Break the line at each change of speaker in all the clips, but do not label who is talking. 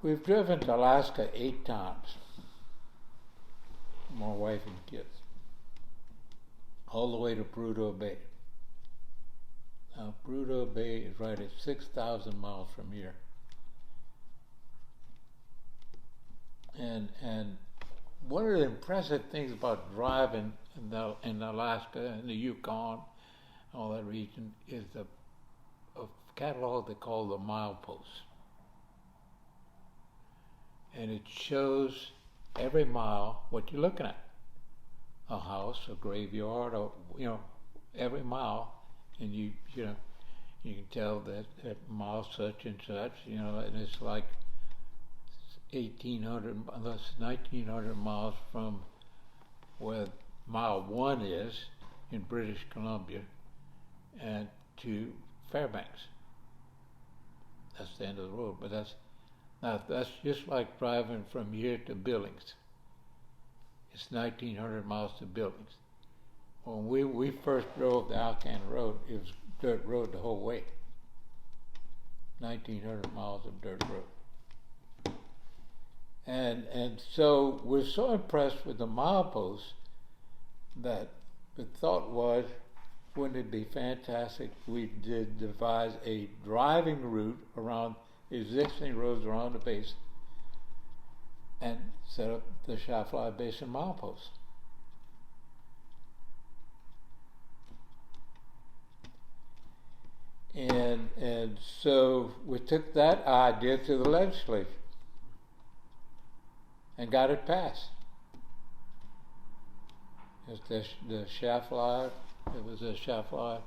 We've driven to Alaska 8 times, my wife and kids, all the way to Prudhoe Bay. Now, Prudhoe Bay is right at 6,000 miles from here. And one of the impressive things about driving in Alaska and the Yukon, all that region, is a catalog they call the milepost. And it shows every mile what you're looking at. A house, a graveyard, or every mile, and you can tell that mile such and such, and it's like 1,800, unless 1,900 miles from where mile 1 is in British Columbia, and to Fairbanks. That's the end of the road, but that's just like driving from here to Billings. It's 1,900 miles to Billings. When we first drove the Alcan Road, it was dirt road the whole way. 1,900 miles of dirt road. And so we're so impressed with the mileposts that the thought was, wouldn't it be fantastic if we did devise a driving route around existing roads around the basin and set up the Atchafalaya Basin milepost. And so we took that idea to the legislature and got it passed. It's the Atchafalaya, it was the Atchafalaya,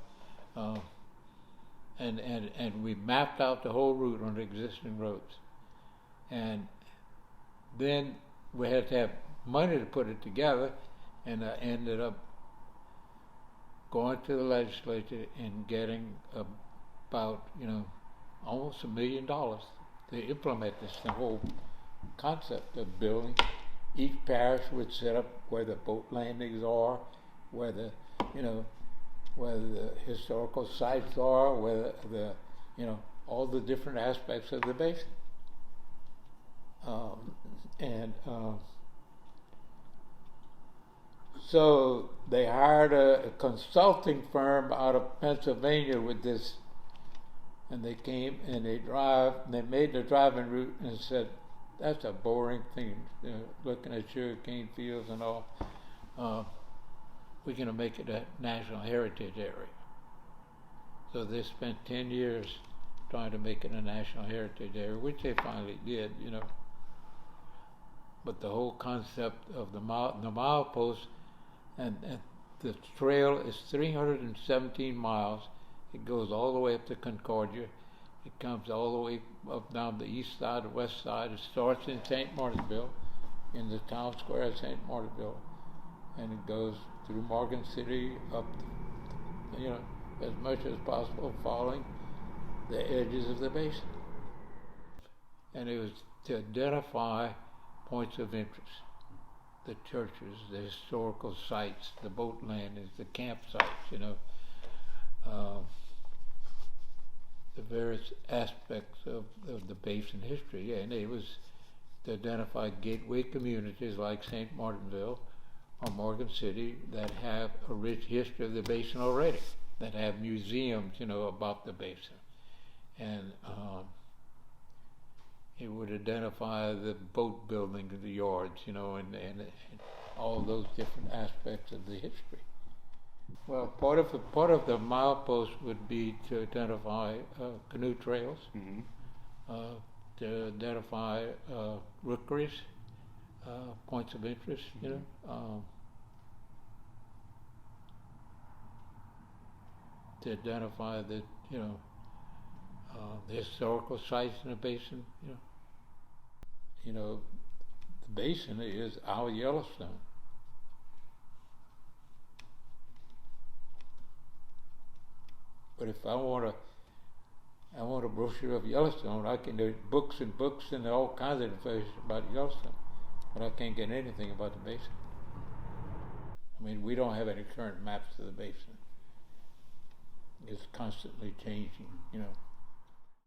and we mapped out the whole route on the existing roads. And then we had to have money to put it together, and I ended up going to the legislature and getting about, almost $1 million to implement this, the whole concept of building. Each parish would set up where the boat landings are, where the historical sites are, where all the different aspects of the basin. So they hired a consulting firm out of Pennsylvania with this, and they came and they made the driving route and said, that's a boring thing, looking at sugarcane fields and all. We're going to make it a National Heritage Area. So they spent 10 years trying to make it a National Heritage Area, which they finally did, But the whole concept of the milepost, and the trail is 317 miles. It goes all the way up to Concordia. It comes all the way up down the east side, the west side. It starts in St. Martinville, in the town square of St. Martinville, and it goes through Morgan City up, as much as possible, following the edges of the basin. And it was to identify points of interest, the churches, the historical sites, the boat landings, the campsites, the various aspects of the basin history. Yeah, and it was to identify gateway communities like St. Martinville or Morgan City that have a rich history of the basin already, that have museums, about the basin. And it would identify the boat building, the yards, and all those different aspects of the history. Well, part of the milepost would be to identify canoe trails, to identify rookeries, points of interest, to identify the historical sites in the basin. The basin is our Yellowstone. But if I want a brochure of Yellowstone, I can do books and books and all kinds of information about Yellowstone, but I can't get anything about the basin. I mean, we don't have any current maps of the basin. It's constantly changing,